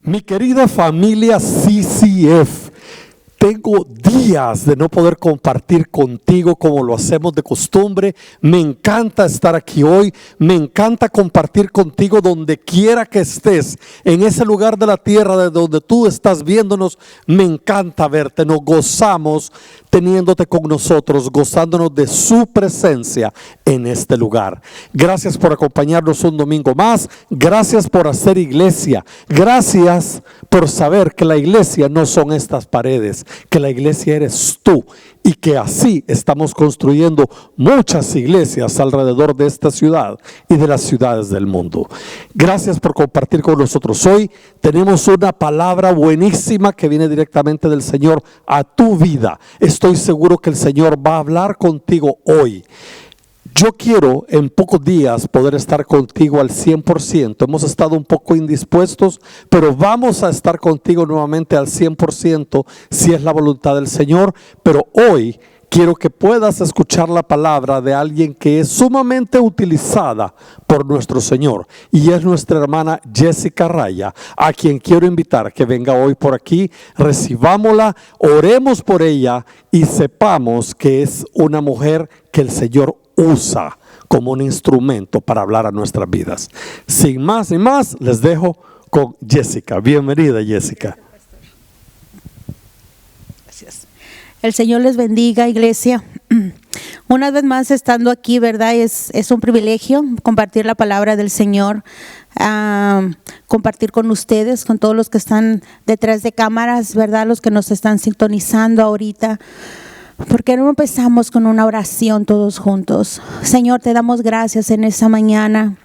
Mi querida familia CCF, tengo días de no poder compartir contigo como lo hacemos de costumbre. Me encanta estar aquí hoy. Me encanta compartir contigo donde quiera que estés. En ese lugar de la tierra de donde tú estás viéndonos, me encanta verte. Nos gozamos teniéndote con nosotros, gozándonos de su presencia en este lugar. Gracias por acompañarnos un domingo más. Gracias por hacer iglesia. Gracias por saber que la iglesia no son estas paredes, que la iglesia eres tú, y que así estamos construyendo muchas iglesias alrededor de esta ciudad y de las ciudades del mundo. Gracias por compartir con nosotros. Hoy tenemos una palabra buenísima que viene directamente del Señor a tu vida. Estoy seguro que el Señor va a hablar contigo hoy. Yo quiero en pocos días poder estar contigo al 100%. Hemos estado un poco indispuestos, pero vamos a estar contigo nuevamente al 100% si es la voluntad del Señor. Pero hoy quiero que puedas escuchar la palabra de alguien que es sumamente utilizada por nuestro Señor, y es nuestra hermana Jessica Raya, a quien quiero invitar a que venga hoy por aquí. Recibámosla, oremos por ella y sepamos que es una mujer que el Señor usa como un instrumento para hablar a nuestras vidas. Sin más ni más, les dejo con Jessica. Bienvenida, Jessica. Gracias. El Señor les bendiga, iglesia. Una vez más estando aquí, ¿verdad? Es un privilegio compartir la palabra del Señor, compartir con ustedes, con todos los que están detrás de cámaras, ¿verdad? Los que nos están sintonizando ahorita. ¿Por qué no empezamos con una oración todos juntos? Señor, te damos gracias en esta mañana.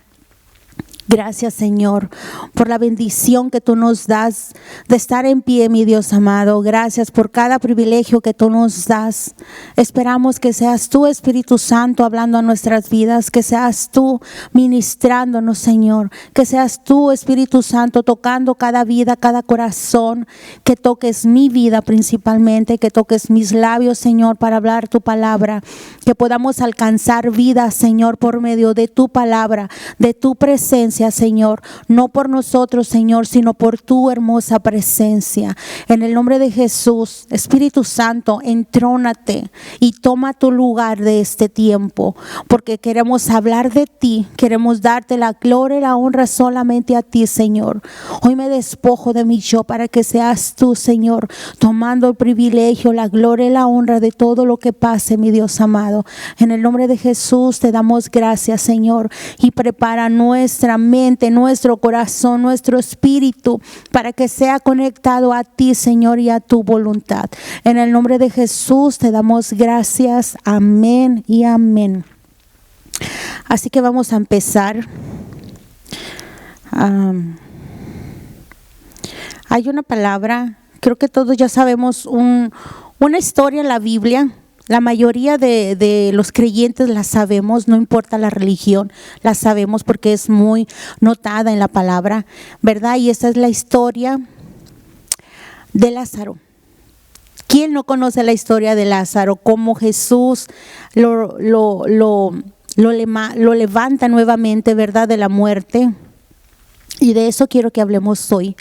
Gracias, Señor, por la bendición que tú nos das de estar en pie, mi Dios amado. Gracias por cada privilegio que tú nos das. Esperamos que seas tú, Espíritu Santo, hablando a nuestras vidas, que seas tú ministrándonos, Señor, que seas tú, Espíritu Santo, tocando cada vida, cada corazón, que toques mi vida principalmente, que toques mis labios, Señor, para hablar tu palabra, que podamos alcanzar vida, Señor, por medio de tu palabra, de tu presencia, Señor, no por nosotros, Señor, sino por tu hermosa presencia. En el nombre de Jesús, Espíritu Santo, entrónate y toma tu lugar de este tiempo, porque queremos hablar de ti, queremos darte la gloria y la honra solamente a ti, Señor. Hoy me despojo de mi yo para que seas tú, Señor, tomando el privilegio, la gloria y la honra de todo lo que pase, mi Dios amado. En el nombre de Jesús te damos gracias, Señor, y prepara nuestra mente, nuestro corazón, nuestro espíritu para que sea conectado a ti, Señor, y a tu voluntad. En el nombre de Jesús te damos gracias. Amén y amén. Así que vamos a empezar. Hay una palabra, creo que todos ya sabemos, una historia en la Biblia. La mayoría de los creyentes la sabemos, no importa la religión, la sabemos porque es muy notada en la palabra, ¿verdad? Y esta es la historia de Lázaro. ¿Quién no conoce la historia de Lázaro? Cómo Jesús lo levanta nuevamente, ¿verdad? De la muerte. Y de eso quiero que hablemos hoy.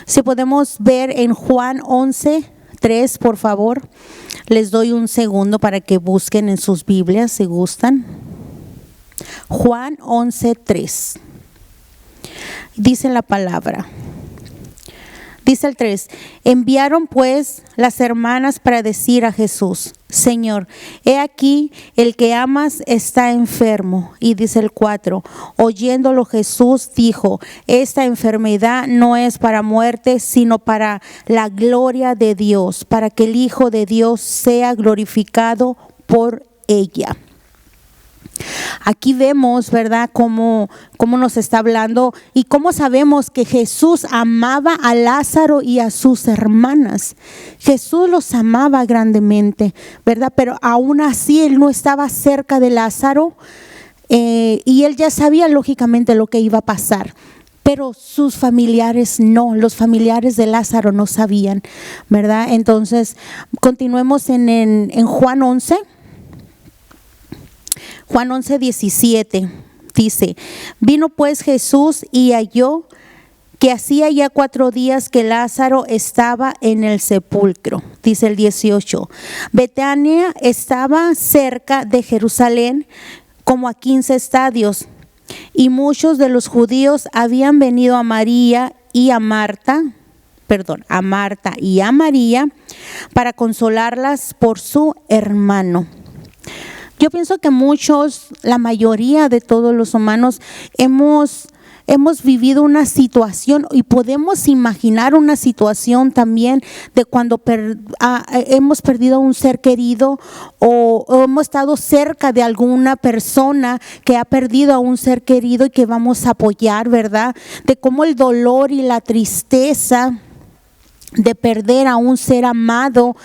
Si podemos ver en Juan 11:3, por favor. Les doy un segundo para que busquen en sus Biblias si gustan. Juan 11:3. Dice la palabra. Dice el 3. Enviaron pues las hermanas para decir a Jesús: Señor, he aquí el que amas está enfermo. Y dice el 4. Oyéndolo Jesús dijo: esta enfermedad no es para muerte, sino para la gloria de Dios, para que el Hijo de Dios sea glorificado por ella. Aquí vemos, ¿verdad?, cómo nos está hablando y cómo sabemos que Jesús amaba a Lázaro y a sus hermanas. Jesús los amaba grandemente, ¿verdad? Pero aún así él no estaba cerca de Lázaro y él ya sabía lógicamente lo que iba a pasar. Pero sus familiares no, los familiares de Lázaro no sabían, ¿verdad? Entonces, continuemos en Juan 11. Juan 11:17 dice: vino pues Jesús y halló que hacía ya 4 días que Lázaro estaba en el sepulcro. Dice el 18. Betania estaba cerca de Jerusalén, como a 15 estadios, y muchos de los judíos habían venido a María y a Marta y a María para consolarlas por su hermano. Yo pienso que la mayoría de todos los humanos hemos vivido una situación y podemos imaginar una situación también de cuando hemos perdido a un ser querido o hemos estado cerca de alguna persona que ha perdido a un ser querido y que vamos a apoyar, ¿verdad? De cómo el dolor y la tristeza de perder a un ser amado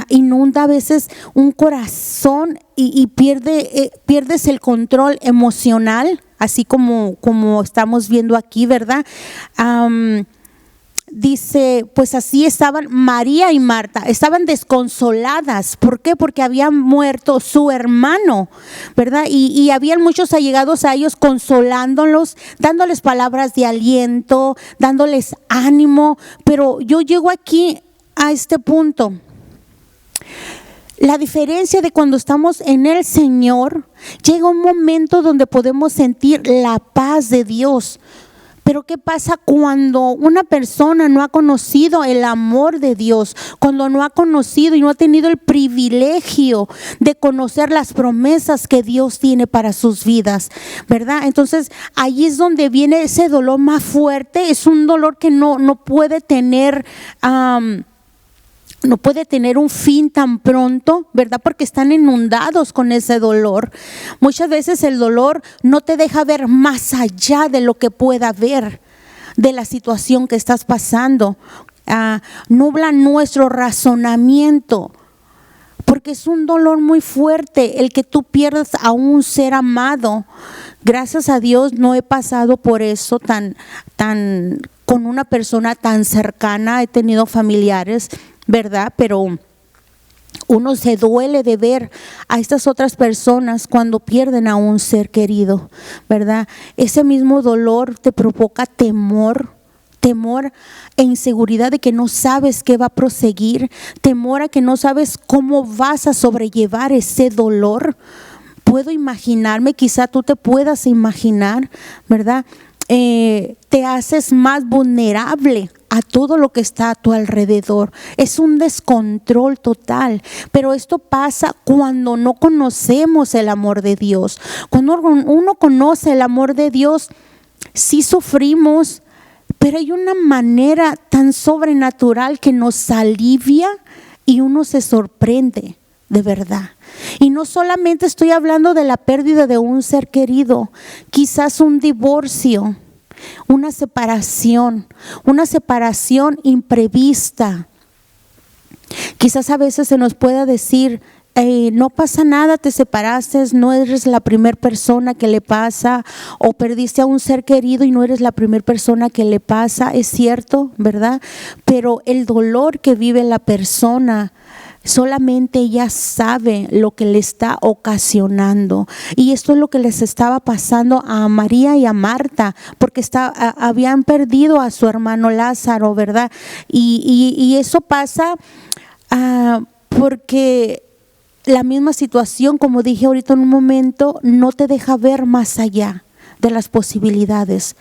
inunda a veces un corazón y pierdes el control emocional, así como estamos viendo aquí, ¿verdad? Dice, pues así estaban María y Marta, estaban desconsoladas. ¿Por qué? Porque había muerto su hermano, ¿verdad? Y habían muchos allegados a ellos consolándolos, dándoles palabras de aliento, dándoles ánimo. Pero yo llego aquí a este punto. La diferencia de cuando estamos en el Señor, llega un momento donde podemos sentir la paz de Dios. Pero ¿qué pasa cuando una persona no ha conocido el amor de Dios? Cuando no ha conocido y no ha tenido el privilegio de conocer las promesas que Dios tiene para sus vidas, ¿verdad? Entonces ahí es donde viene ese dolor más fuerte. Es un dolor que no puede tener un fin tan pronto, ¿verdad? Porque están inundados con ese dolor. Muchas veces el dolor no te deja ver más allá de lo que pueda ver, de la situación que estás pasando. Nubla nuestro razonamiento, porque es un dolor muy fuerte el que tú pierdas a un ser amado. Gracias a Dios no he pasado por eso tan con una persona tan cercana. He tenido familiares, ¿verdad? Pero uno se duele de ver a estas otras personas cuando pierden a un ser querido, ¿verdad? Ese mismo dolor te provoca temor e inseguridad de que no sabes qué va a proseguir, temor a que no sabes cómo vas a sobrellevar ese dolor. Puedo imaginarme, quizá tú te puedas imaginar, ¿verdad? Te haces más vulnerable a todo lo que está a tu alrededor. Es un descontrol total, pero esto pasa cuando no conocemos el amor de Dios. Cuando uno conoce el amor de Dios, sí sufrimos, pero hay una manera tan sobrenatural que nos alivia y uno se sorprende. De verdad. Y no solamente estoy hablando de la pérdida de un ser querido, quizás un divorcio, una separación imprevista. Quizás a veces se nos pueda decir, no pasa nada, te separaste, no eres la primera persona que le pasa, o perdiste a un ser querido y no eres la primera persona que le pasa. Es cierto, ¿verdad? Pero el dolor que vive la persona, solamente ella sabe lo que le está ocasionando. Y esto es lo que les estaba pasando a María y a Marta, porque habían perdido a su hermano Lázaro, ¿verdad? Y eso pasa porque la misma situación, como dije ahorita en un momento, no te deja ver más allá de las posibilidades.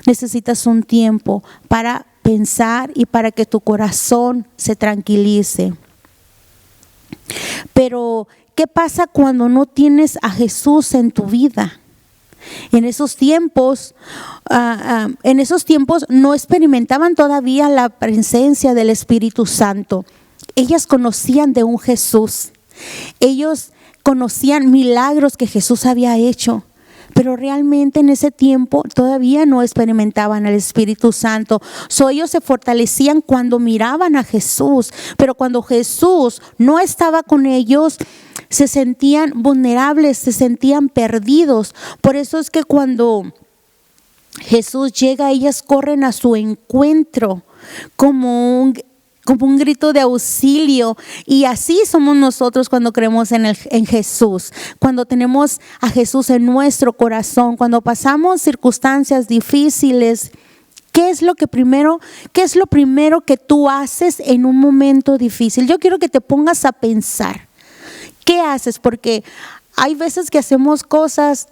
Necesitas un tiempo para pensar y para que tu corazón se tranquilice. Pero, ¿qué pasa cuando no tienes a Jesús en tu vida? En esos tiempos no experimentaban todavía la presencia del Espíritu Santo. Ellas conocían de un Jesús. Ellos conocían milagros que Jesús había hecho. Pero realmente en ese tiempo todavía no experimentaban el Espíritu Santo. Ellos se fortalecían cuando miraban a Jesús, pero cuando Jesús no estaba con ellos, se sentían vulnerables, se sentían perdidos. Por eso es que cuando Jesús llega, ellas corren a su encuentro como un grito de auxilio. Y así somos nosotros cuando creemos en Jesús, cuando tenemos a Jesús en nuestro corazón, cuando pasamos circunstancias difíciles, ¿Qué es lo primero que tú haces en un momento difícil? Yo quiero que te pongas a pensar. ¿Qué haces? Porque hay veces que hacemos cosas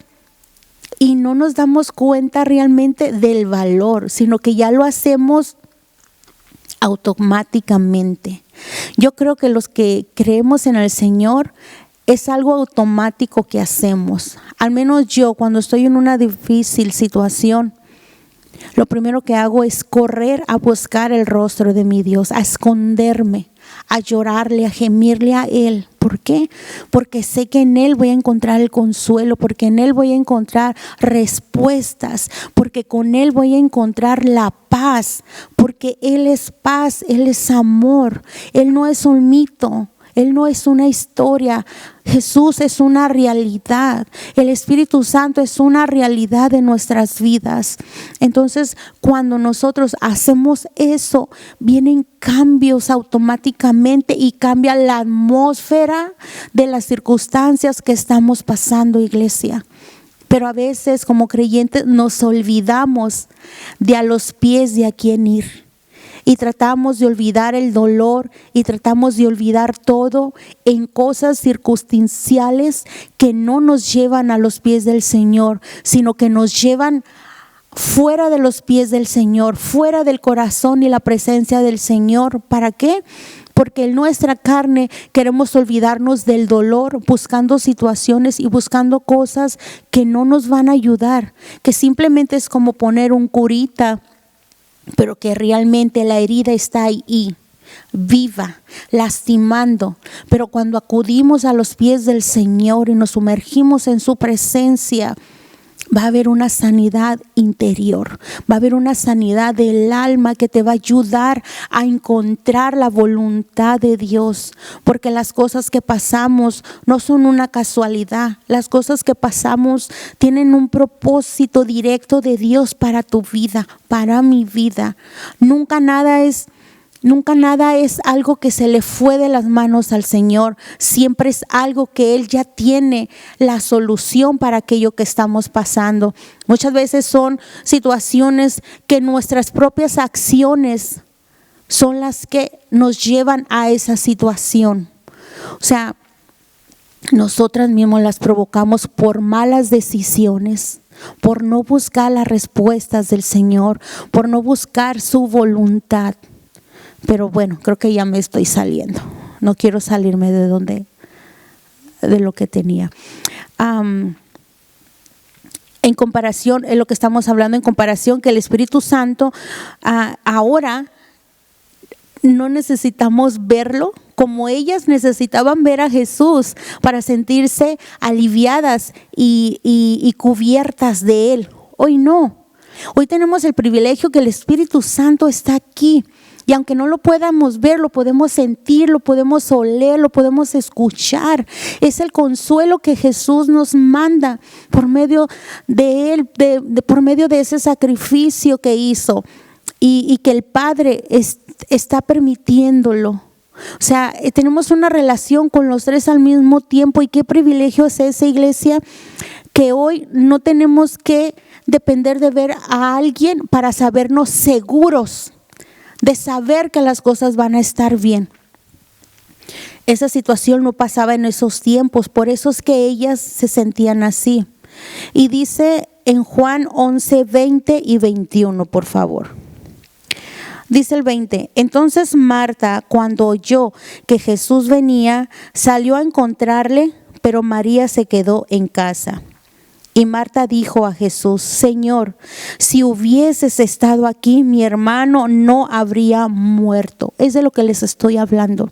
y no nos damos cuenta realmente del valor, sino que ya lo hacemos automáticamente. Yo creo que los que creemos en el Señor es algo automático que hacemos. Al menos yo, cuando estoy en una difícil situación, lo primero que hago es correr a buscar el rostro de mi Dios, a esconderme, a llorarle, a gemirle a Él. ¿Por qué? Porque sé que en Él voy a encontrar el consuelo, porque en Él voy a encontrar respuestas, porque con Él voy a encontrar la paz, porque Él es paz, Él es amor, Él no es un mito. Él no es una historia. Jesús es una realidad. El Espíritu Santo es una realidad de nuestras vidas. Entonces, cuando nosotros hacemos eso, vienen cambios automáticamente y cambia la atmósfera de las circunstancias que estamos pasando, iglesia. Pero a veces, como creyentes, nos olvidamos de a los pies de a quién ir. Y tratamos de olvidar el dolor y tratamos de olvidar todo en cosas circunstanciales que no nos llevan a los pies del Señor, sino que nos llevan fuera de los pies del Señor, fuera del corazón y la presencia del Señor. ¿Para qué? Porque en nuestra carne queremos olvidarnos del dolor, buscando situaciones y buscando cosas que no nos van a ayudar, que simplemente es como poner un curita, pero que realmente la herida está ahí, viva, lastimando. Pero cuando acudimos a los pies del Señor y nos sumergimos en su presencia, va a haber una sanidad interior, va a haber una sanidad del alma que te va a ayudar a encontrar la voluntad de Dios, porque las cosas que pasamos no son una casualidad. Las cosas que pasamos tienen un propósito directo de Dios para tu vida, para mi vida. Nunca nada es algo que se le fue de las manos al Señor. Siempre es algo que Él ya tiene la solución para aquello que estamos pasando. Muchas veces son situaciones que nuestras propias acciones son las que nos llevan a esa situación. O sea, nosotras mismas las provocamos por malas decisiones, por no buscar las respuestas del Señor, por no buscar su voluntad. Pero bueno, creo que ya me estoy saliendo. No quiero salirme de lo que tenía. En comparación, en lo que estamos hablando, en comparación que el Espíritu Santo, ahora no necesitamos verlo como ellas necesitaban ver a Jesús para sentirse aliviadas y cubiertas de Él. Hoy no. Hoy tenemos el privilegio que el Espíritu Santo está aquí. Y aunque no lo podamos ver, lo podemos sentir, lo podemos oler, lo podemos escuchar. Es el consuelo que Jesús nos manda por medio de Él, por medio de ese sacrificio que hizo y que el Padre está permitiéndolo. O sea, tenemos una relación con los tres al mismo tiempo. Y qué privilegio es esa, iglesia, que hoy no tenemos que depender de ver a alguien para sabernos seguros de saber que las cosas van a estar bien. Esa situación no pasaba en esos tiempos, por eso es que ellas se sentían así. Y dice en Juan 11, 20 y 21, por favor. Dice el 20, entonces Marta, cuando oyó que Jesús venía, salió a encontrarle, pero María se quedó en casa. Y Marta dijo a Jesús, Señor, si hubieses estado aquí, mi hermano no habría muerto. Es de lo que les estoy hablando.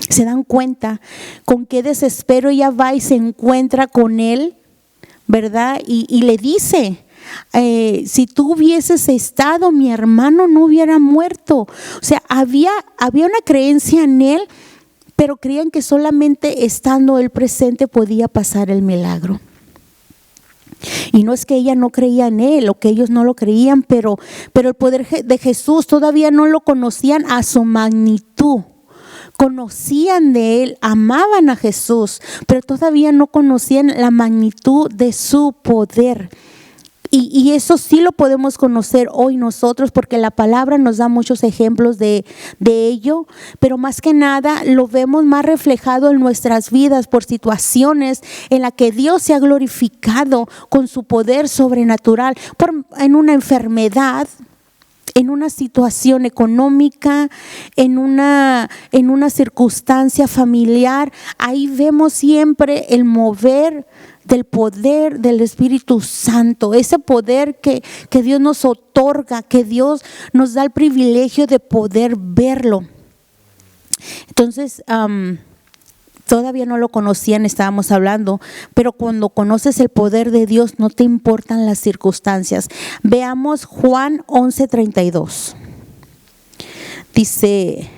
¿Se dan cuenta con qué desespero ella va y se encuentra con él? ¿Verdad? Y le dice, si tú hubieses estado, mi hermano no hubiera muerto. O sea, había una creencia en él, pero creían que solamente estando él presente podía pasar el milagro. Y no es que ella no creía en él o que ellos no lo creían, pero el poder de Jesús todavía no lo conocían a su magnitud. Conocían de él, amaban a Jesús, pero todavía no conocían la magnitud de su poder. Y eso sí lo podemos conocer hoy nosotros, porque la palabra nos da muchos ejemplos de ello, pero más que nada lo vemos más reflejado en nuestras vidas por situaciones en las que Dios se ha glorificado con su poder sobrenatural, en una enfermedad, en una situación económica, en una circunstancia familiar. Ahí vemos siempre el mover del poder del Espíritu Santo, ese poder que Dios nos otorga, que Dios nos da el privilegio de poder verlo. Entonces, todavía no lo conocían, estábamos hablando, pero cuando conoces el poder de Dios no te importan las circunstancias. Veamos Juan 11:32. Dice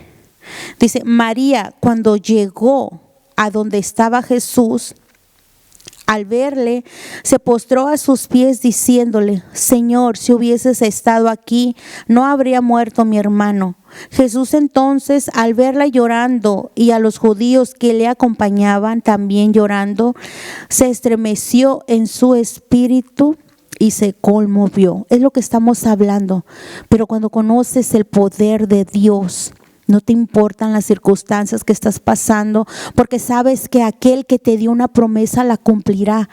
María, cuando llegó a donde estaba Jesús, al verle, se postró a sus pies diciéndole: Señor, si hubieses estado aquí, no habría muerto mi hermano. Jesús entonces, al verla llorando y a los judíos que le acompañaban también llorando, se estremeció en su espíritu y se conmovió. Es lo que estamos hablando. Pero cuando conoces el poder de Dios, no te importan las circunstancias que estás pasando, porque sabes que aquel que te dio una promesa la cumplirá.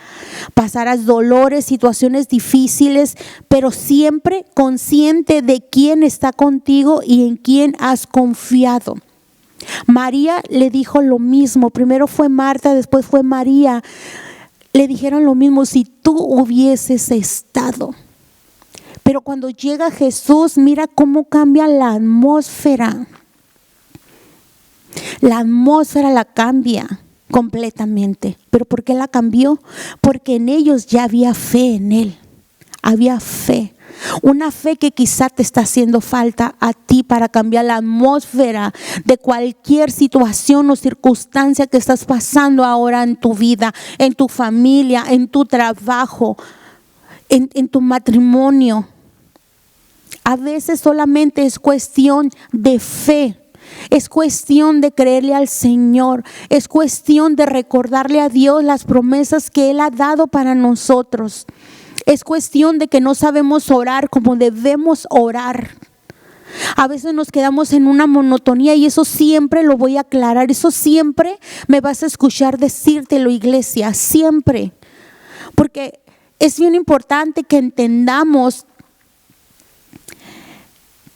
Pasarás dolores, situaciones difíciles, pero siempre consciente de quién está contigo y en quién has confiado. María le dijo lo mismo. Primero fue Marta, después fue María. Le dijeron lo mismo: si tú hubieses estado. Pero cuando llega Jesús, mira cómo cambia la atmósfera. La atmósfera la cambia completamente. ¿Pero por qué la cambió? Porque en ellos ya había fe en Él. Había fe. Una fe que quizá te está haciendo falta a ti para cambiar la atmósfera de cualquier situación o circunstancia que estás pasando ahora en tu vida, en tu familia, en tu trabajo, en tu matrimonio. A veces solamente es cuestión de fe. Es cuestión de creerle al Señor. Es cuestión de recordarle a Dios las promesas que Él ha dado para nosotros. Es cuestión de que no sabemos orar como debemos orar. A veces nos quedamos en una monotonía, y eso siempre lo voy a aclarar. Eso siempre me vas a escuchar decírtelo, iglesia, siempre. Porque es bien importante que entendamos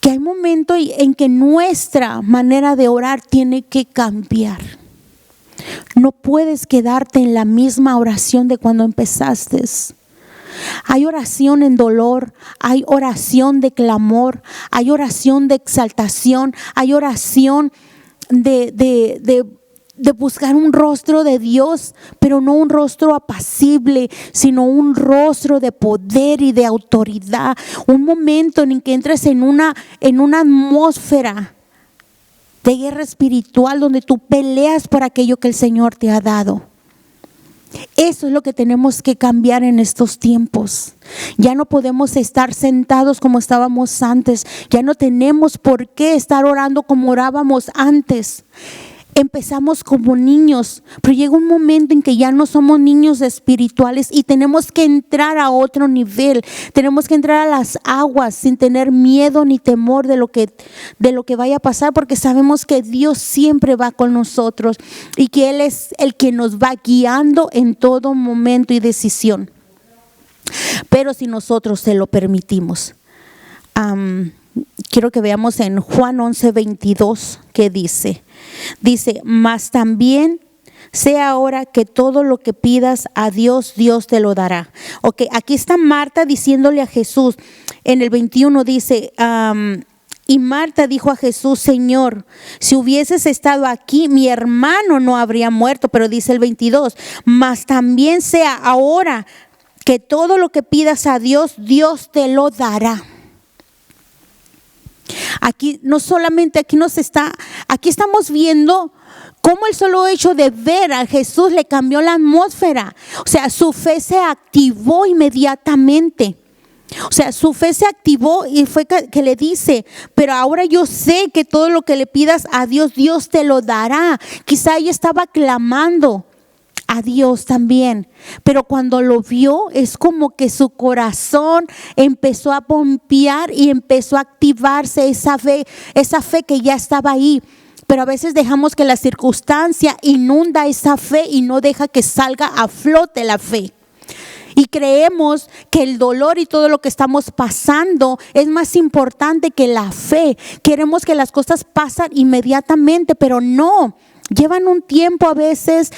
que hay momentos en que nuestra manera de orar tiene que cambiar. No puedes quedarte en la misma oración de cuando empezaste. Hay oración en dolor, hay oración de clamor, hay oración de exaltación, hay oración de buscar un rostro de Dios, pero no un rostro apacible, sino un rostro de poder y de autoridad. Un momento en que entres en una atmósfera de guerra espiritual, donde tú peleas por aquello que el Señor te ha dado. Eso es lo que tenemos que cambiar en estos tiempos. Ya no podemos estar sentados como estábamos antes. Ya no tenemos por qué estar orando como orábamos antes. Empezamos como niños, pero llega un momento en que ya no somos niños espirituales y tenemos que entrar a otro nivel. Tenemos que entrar a las aguas sin tener miedo ni temor de lo que vaya a pasar, porque sabemos que Dios siempre va con nosotros y que Él es el que nos va guiando en todo momento y decisión. Pero si nosotros se lo permitimos. Quiero que veamos en Juan 11:22 que dice, mas también sé ahora que todo lo que pidas a Dios, Dios te lo dará. Ok, aquí está Marta diciéndole a Jesús. En el 21 dice, y Marta dijo a Jesús: Señor, si hubieses estado aquí, mi hermano no habría muerto. Pero dice el 22, mas también sea ahora que todo lo que pidas a Dios, Dios te lo dará. Aquí no solamente aquí estamos viendo cómo el solo hecho de ver a Jesús le cambió la atmósfera. O sea, su fe se activó inmediatamente. O sea, su fe se activó y fue que le dice: pero ahora yo sé que todo lo que le pidas a Dios, Dios te lo dará. Quizá ella estaba clamando a Dios también, pero cuando lo vio es como que su corazón empezó a pompear y empezó a activarse esa fe que ya estaba ahí. Pero a veces dejamos que la circunstancia inunda esa fe y no deja que salga a flote la fe. Y creemos que el dolor y todo lo que estamos pasando es más importante que la fe. Queremos que las cosas pasen inmediatamente, pero no. Llevan un tiempo a veces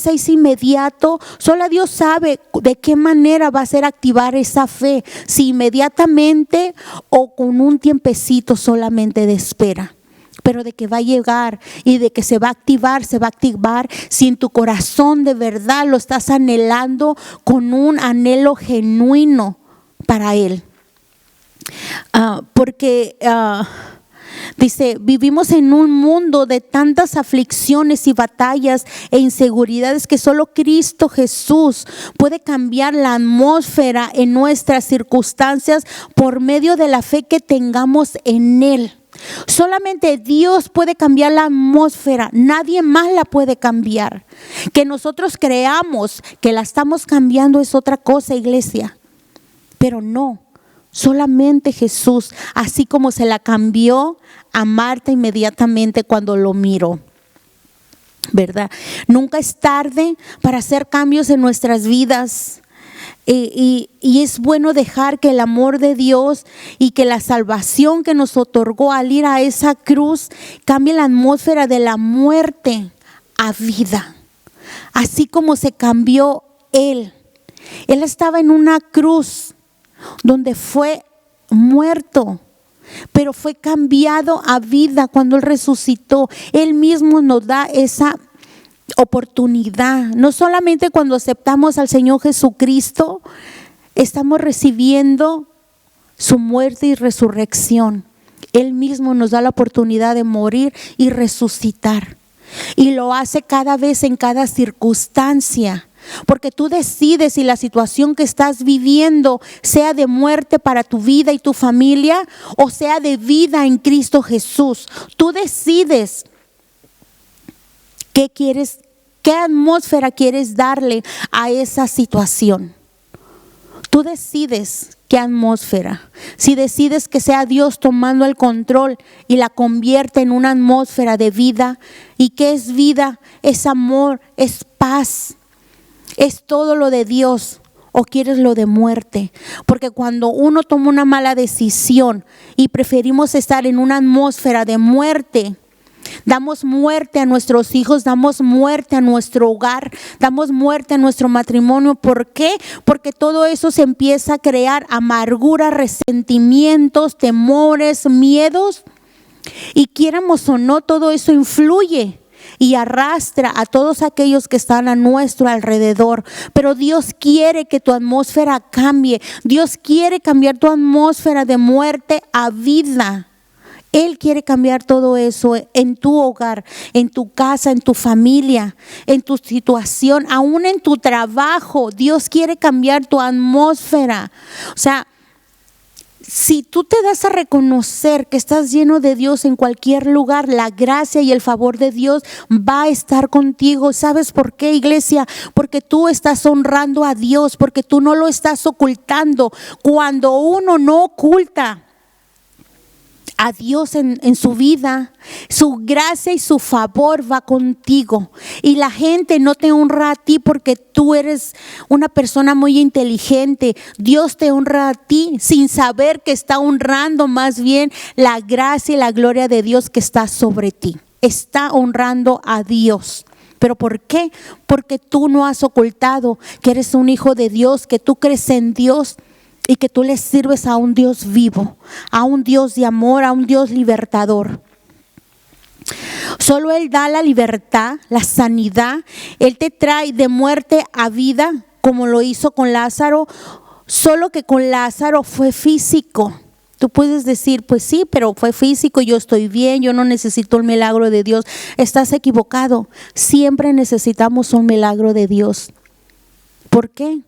es inmediato. Solo Dios sabe de qué manera va a ser activar esa fe. Si inmediatamente o con un tiempecito solamente de espera. Pero de que va a llegar y de que se va a activar si en tu corazón de verdad lo estás anhelando con un anhelo genuino para Él. Dice, vivimos en un mundo de tantas aflicciones y batallas e inseguridades que solo Cristo Jesús puede cambiar la atmósfera en nuestras circunstancias por medio de la fe que tengamos en Él. Solamente Dios puede cambiar la atmósfera, nadie más la puede cambiar. Que nosotros creamos que la estamos cambiando es otra cosa, iglesia, pero no. Solamente Jesús, así como se la cambió a Marta inmediatamente cuando lo miró, ¿verdad? Nunca es tarde para hacer cambios en nuestras vidas. Y es bueno dejar que el amor de Dios y que la salvación que nos otorgó al ir a esa cruz cambie la atmósfera de la muerte a vida. Así como se cambió Él. Él estaba en una cruz donde fue muerto, pero fue cambiado a vida cuando Él resucitó. Él mismo nos da esa oportunidad. No solamente cuando aceptamos al Señor Jesucristo, estamos recibiendo su muerte y resurrección. Él mismo nos da la oportunidad de morir y resucitar. Y lo hace cada vez en cada circunstancia. Porque tú decides si la situación que estás viviendo sea de muerte para tu vida y tu familia o sea de vida en Cristo Jesús. Tú decides qué atmósfera quieres darle a esa situación. Tú decides qué atmósfera. Si decides que sea Dios tomando el control y la convierte en una atmósfera de vida. ¿Y qué es vida? Es amor, es paz. ¿Es todo lo de Dios o quieres lo de muerte? Porque cuando uno toma una mala decisión y preferimos estar en una atmósfera de muerte, damos muerte a nuestros hijos, damos muerte a nuestro hogar, damos muerte a nuestro matrimonio. ¿Por qué? Porque todo eso se empieza a crear amargura, resentimientos, temores, miedos. Y quieramos o no, todo eso influye y arrastra a todos aquellos que están a nuestro alrededor. Pero Dios quiere que tu atmósfera cambie. Dios quiere cambiar tu atmósfera de muerte a vida. Él quiere cambiar todo eso en tu hogar, en tu casa, en tu familia, en tu situación, aún en tu trabajo. Dios quiere cambiar tu atmósfera. O sea, si tú te das a reconocer que estás lleno de Dios en cualquier lugar, la gracia y el favor de Dios va a estar contigo. ¿Sabes por qué, iglesia? Porque tú estás honrando a Dios, porque tú no lo estás ocultando. Cuando uno no oculta a Dios en su vida, su gracia y su favor va contigo. Y la gente no te honra a ti porque tú eres una persona muy inteligente. Dios te honra a ti sin saber que está honrando más bien la gracia y la gloria de Dios que está sobre ti. Está honrando a Dios. ¿Pero por qué? Porque tú no has ocultado que eres un hijo de Dios, que tú crees en Dios. Y que tú le sirves a un Dios vivo, a un Dios de amor, a un Dios libertador. Solo Él da la libertad, la sanidad. Él te trae de muerte a vida, como lo hizo con Lázaro. Solo que con Lázaro fue físico. Tú puedes decir, pues sí, pero fue físico, yo estoy bien, yo no necesito el milagro de Dios. Estás equivocado. Siempre necesitamos un milagro de Dios. ¿Por qué?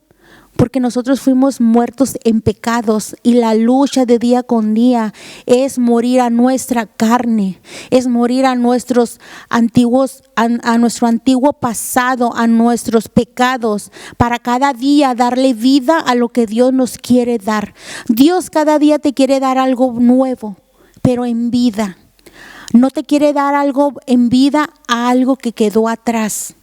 porque nosotros fuimos muertos en pecados y la lucha de día con día es morir a nuestra carne, es morir a nuestros antiguos, a nuestro antiguo pasado, a nuestros pecados, para cada día darle vida a lo que Dios nos quiere dar. Dios cada día te quiere dar algo nuevo, pero en vida. No te quiere dar algo en vida a algo que quedó atrás.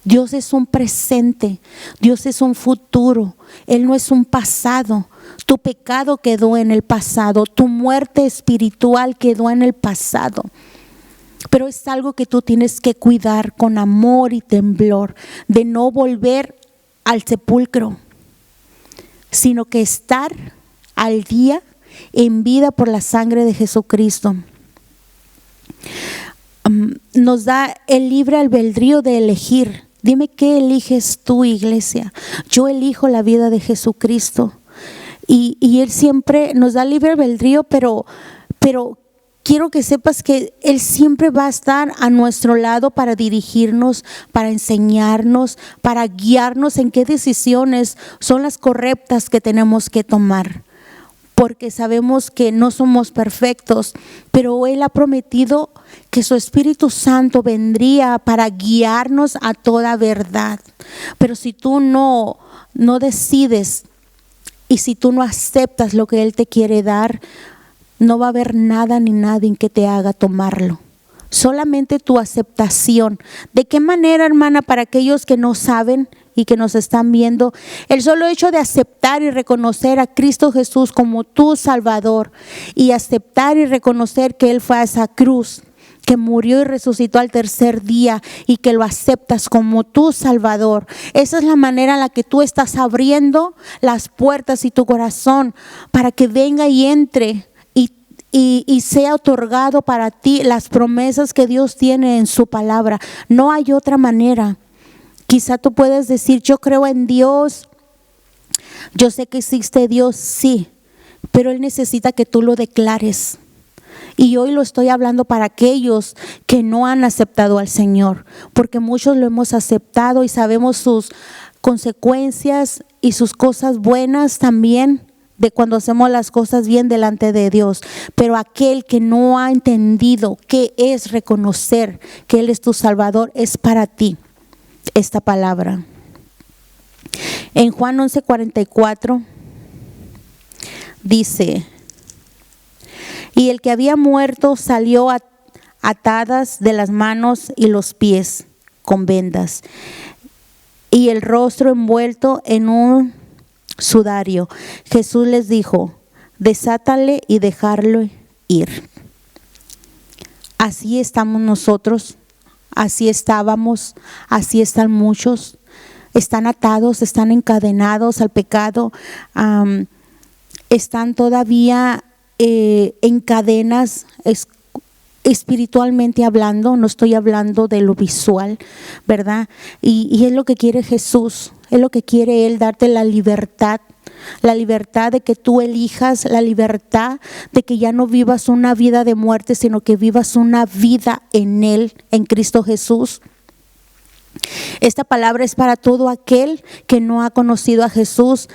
Dios es un presente, Dios es un futuro, Él no es un pasado. Tu pecado quedó en el pasado, tu muerte espiritual quedó en el pasado. Pero es algo que tú tienes que cuidar con amor y temblor, de no volver al sepulcro, sino que estar al día en vida por la sangre de Jesucristo. Nos da el libre albedrío de elegir. Dime qué eliges tú, iglesia. Yo elijo la vida de Jesucristo. Y Él siempre nos da libre albedrío, pero quiero que sepas que Él siempre va a estar a nuestro lado para dirigirnos, para enseñarnos, para guiarnos en qué decisiones son las correctas que tenemos que tomar. Porque sabemos que no somos perfectos, pero Él ha prometido que su Espíritu Santo vendría para guiarnos a toda verdad. Pero si tú no decides y si tú no aceptas lo que Él te quiere dar, no va a haber nada ni nadie que te haga tomarlo. Solamente tu aceptación. ¿De qué manera, hermana, para aquellos que no saben y que nos están viendo? El solo hecho de aceptar y reconocer a Cristo Jesús como tu Salvador y aceptar y reconocer que Él fue a esa cruz, que murió y resucitó al tercer día y que lo aceptas como tu Salvador. Esa es la manera en la que tú estás abriendo las puertas y tu corazón para que venga y entre y sea otorgado para ti las promesas que Dios tiene en su palabra. No hay otra manera. Quizá tú puedes decir, yo creo en Dios, yo sé que existe Dios, sí, pero Él necesita que tú lo declares. Y hoy lo estoy hablando para aquellos que no han aceptado al Señor, porque muchos lo hemos aceptado y sabemos sus consecuencias y sus cosas buenas también, de cuando hacemos las cosas bien delante de Dios. Pero aquel que no ha entendido qué es reconocer que Él es tu Salvador, es para ti esta palabra. En Juan 11:44 dice: y el que había muerto salió atadas de las manos y los pies con vendas, y el rostro envuelto en un sudario. Jesús les dijo: desátale y dejarlo ir. Así estamos nosotros, así estábamos, así están muchos. Están atados, están encadenados al pecado, están todavía en cadenas espiritualmente hablando. No estoy hablando de lo visual, ¿verdad? Y es lo que quiere Jesús, es lo que quiere Él, darte la libertad de que tú elijas, la libertad de que ya no vivas una vida de muerte, sino que vivas una vida en Él, en Cristo Jesús. Esta palabra es para todo aquel que no ha conocido a Jesús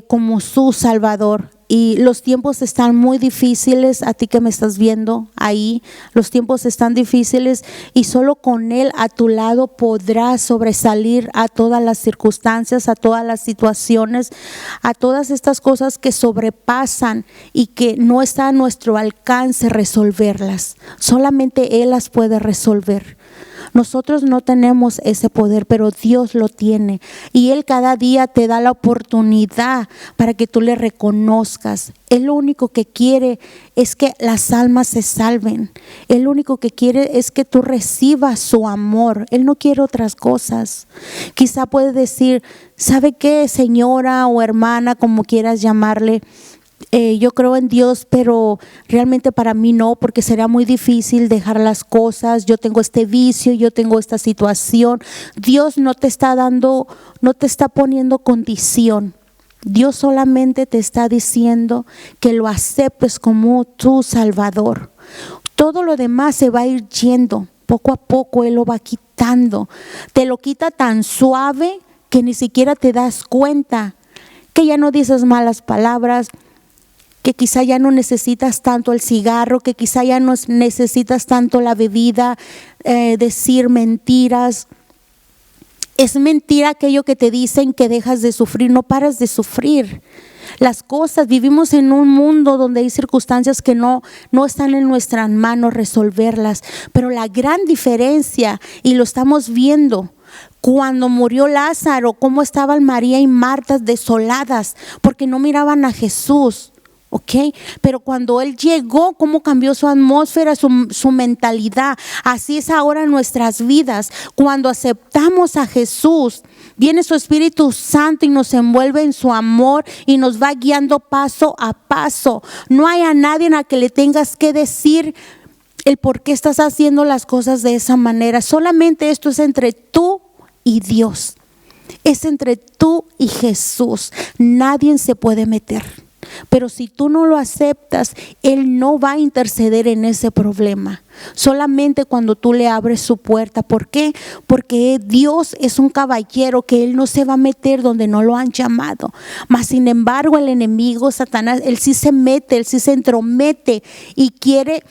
como su Salvador. Y los tiempos están muy difíciles, a ti que me estás viendo ahí, los tiempos están difíciles, y solo con Él a tu lado podrás sobresalir a todas las circunstancias, a todas las situaciones, a todas estas cosas que sobrepasan y que no está a nuestro alcance resolverlas. Solamente Él las puede resolver. Nosotros no tenemos ese poder, pero Dios lo tiene, y Él cada día te da la oportunidad para que tú le reconozcas. Él lo único que quiere es que las almas se salven. Él lo único que quiere es que tú recibas su amor. Él no quiere otras cosas. Quizá puedes decir, ¿sabe qué, señora o hermana, como quieras llamarle? Yo creo en Dios, pero realmente para mí no, porque será muy difícil dejar las cosas. Yo tengo este vicio, yo tengo esta situación. Dios no te está dando, no te está poniendo condición. Dios solamente te está diciendo que lo aceptes como tu Salvador. Todo lo demás se va a ir yendo, poco a poco Él lo va quitando. Te lo quita tan suave que ni siquiera te das cuenta que ya no dices malas palabras, que quizá ya no necesitas tanto el cigarro, que quizá ya no necesitas tanto la bebida, decir mentiras. Es mentira aquello que te dicen que dejas de sufrir, no paras de sufrir. Las cosas, vivimos en un mundo donde hay circunstancias que no están en nuestras manos resolverlas, pero la gran diferencia, y lo estamos viendo, cuando murió Lázaro, cómo estaban María y Marta desoladas, porque no miraban a Jesús. ¿Ok? Pero cuando Él llegó, cómo cambió su atmósfera, su mentalidad. Así es ahora en nuestras vidas. Cuando aceptamos a Jesús, viene su Espíritu Santo y nos envuelve en su amor y nos va guiando paso a paso. No hay a nadie a que le tengas que decir el por qué estás haciendo las cosas de esa manera. Solamente esto es entre tú y Dios. Es entre tú y Jesús. Nadie se puede meter. Pero si tú no lo aceptas, Él no va a interceder en ese problema. Solamente cuando tú le abres su puerta. ¿Por qué? Porque Dios es un caballero que Él no se va a meter donde no lo han llamado. Mas sin embargo el enemigo, Satanás, Él sí se mete, Él sí se entromete y quiere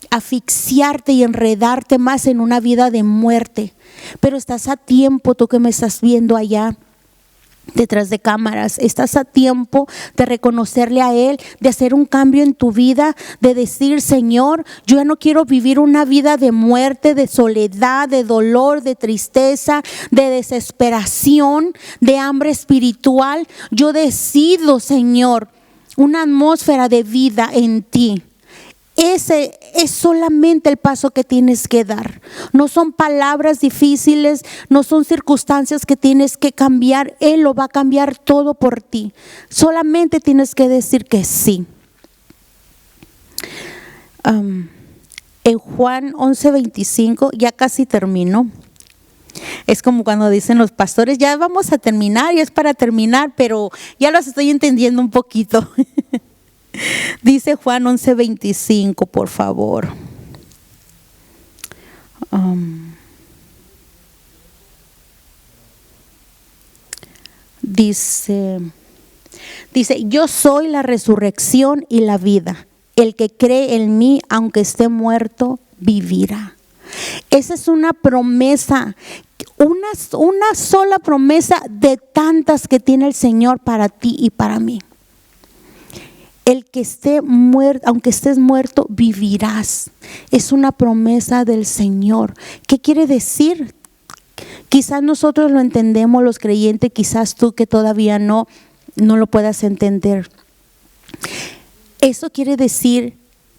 asfixiarte y enredarte más en una vida de muerte. Pero estás a tiempo, tú que me estás viendo allá detrás de cámaras, estás a tiempo de reconocerle a Él, de hacer un cambio en tu vida, de decir: Señor, yo ya no quiero vivir una vida de muerte, de soledad, de dolor, de tristeza, de desesperación, de hambre espiritual. Yo decido, Señor, una atmósfera de vida en ti. Ese es solamente el paso que tienes que dar. No son palabras difíciles, no son circunstancias que tienes que cambiar. Él lo va a cambiar todo por ti. Solamente tienes que decir que sí. En Juan 11:25, ya casi termino. Es como cuando dicen los pastores: ya vamos a terminar, ya es para terminar, pero ya los estoy entendiendo un poquito. Dice Juan 11:25, por favor. Dice, yo soy la resurrección y la vida. El que cree en mí, aunque esté muerto, vivirá. Esa es una promesa, una sola promesa de tantas que tiene el Señor para ti y para mí. El que esté muerto, aunque estés muerto, vivirás. Es una promesa del Señor. ¿Qué quiere decir? Quizás nosotros lo entendemos, los creyentes, quizás tú que todavía no lo puedas entender. Eso quiere decir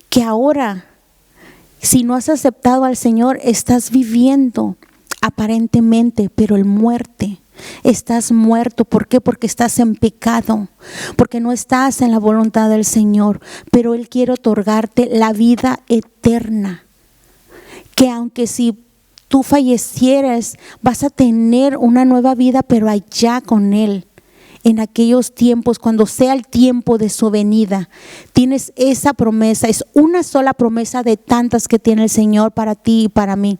que ahora, si no has aceptado al Señor, estás viviendo aparentemente, pero en muerte. Estás muerto. ¿Por qué? Porque estás en pecado, porque no estás en la voluntad del Señor. Pero Él quiere otorgarte la vida eterna, que aunque si tú fallecieras, vas a tener una nueva vida, pero allá con Él. En aquellos tiempos, cuando sea el tiempo de su venida, tienes esa promesa. Es una sola promesa de tantas que tiene el Señor para ti y para mí.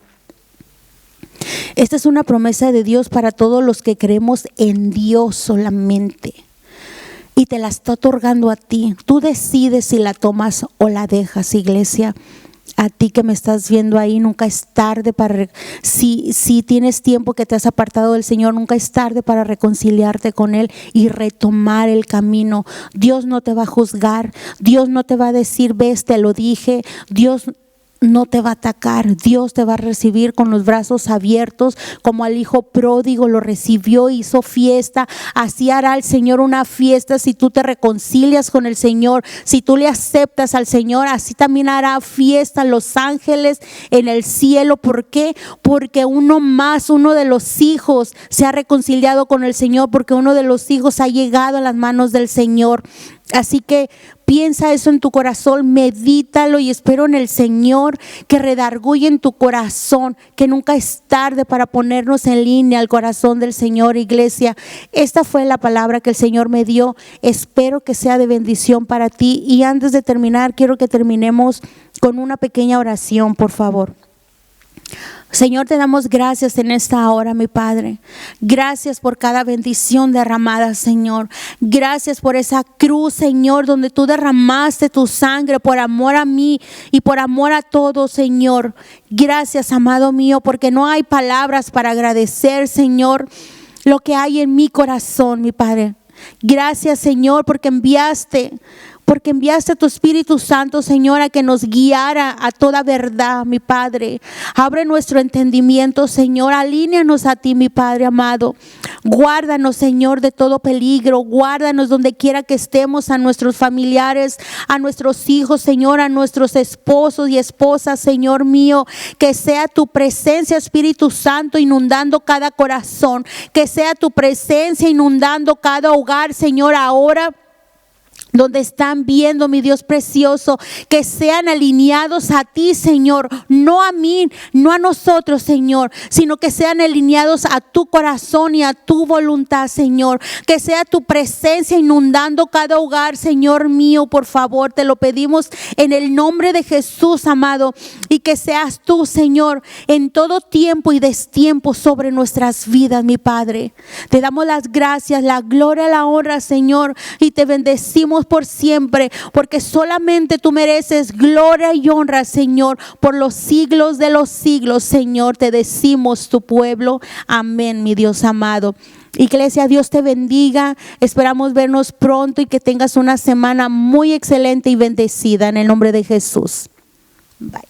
Esta es una promesa de Dios para todos los que creemos en Dios solamente. Y te la está otorgando a ti. Tú decides si la tomas o la dejas, iglesia. A ti que me estás viendo ahí, nunca es tarde para, si tienes tiempo que te has apartado del Señor, nunca es tarde para reconciliarte con Él y retomar el camino. Dios no te va a juzgar, Dios no te va a decir: ves, te lo dije. Dios no te va a atacar. Dios te va a recibir con los brazos abiertos, como al hijo pródigo lo recibió, hizo fiesta. Así hará el Señor una fiesta si tú te reconcilias con el Señor, si tú le aceptas al Señor. Así también hará fiesta los ángeles en el cielo. ¿Por qué? Porque uno de los hijos se ha reconciliado con el Señor, porque uno de los hijos ha llegado a las manos del Señor. Así que piensa eso en tu corazón, medítalo, y espero en el Señor que redarguye en tu corazón, que nunca es tarde para ponernos en línea al corazón del Señor, iglesia. Esta fue la palabra que el Señor me dio. Espero que sea de bendición para ti. Y antes de terminar, quiero que terminemos con una pequeña oración, por favor. Señor, te damos gracias en esta hora, mi Padre. Gracias por cada bendición derramada, Señor. Gracias por esa cruz, Señor, donde tú derramaste tu sangre por amor a mí y por amor a todos, Señor. Gracias, amado mío, porque no hay palabras para agradecer, Señor, lo que hay en mi corazón, mi Padre. Gracias, Señor, porque enviaste a tu Espíritu Santo, Señor, a que nos guiara a toda verdad, mi Padre. Abre nuestro entendimiento, Señor. Alíneanos a ti, mi Padre amado. Guárdanos, Señor, de todo peligro. Guárdanos donde quiera que estemos, a nuestros familiares, a nuestros hijos, Señor, a nuestros esposos y esposas, Señor mío. Que sea tu presencia, Espíritu Santo, inundando cada corazón. Que sea tu presencia inundando cada hogar, Señor, ahora donde están viendo, mi Dios precioso, que sean alineados a ti, Señor, no a mí, no a nosotros, Señor, sino que sean alineados a tu corazón y a tu voluntad, Señor. Que sea tu presencia inundando cada hogar, Señor mío, por favor, te lo pedimos en el nombre de Jesús, amado, y que seas tú, Señor, en todo tiempo y destiempo sobre nuestras vidas, mi Padre. Te damos las gracias, la gloria, la honra, Señor, y te bendecimos por siempre, porque solamente tú mereces gloria y honra, Señor, por los siglos de los siglos, Señor. Te decimos, tu pueblo, amén, mi Dios amado. Iglesia, Dios te bendiga. Esperamos vernos pronto y que tengas una semana muy excelente y bendecida en el nombre de Jesús. Bye.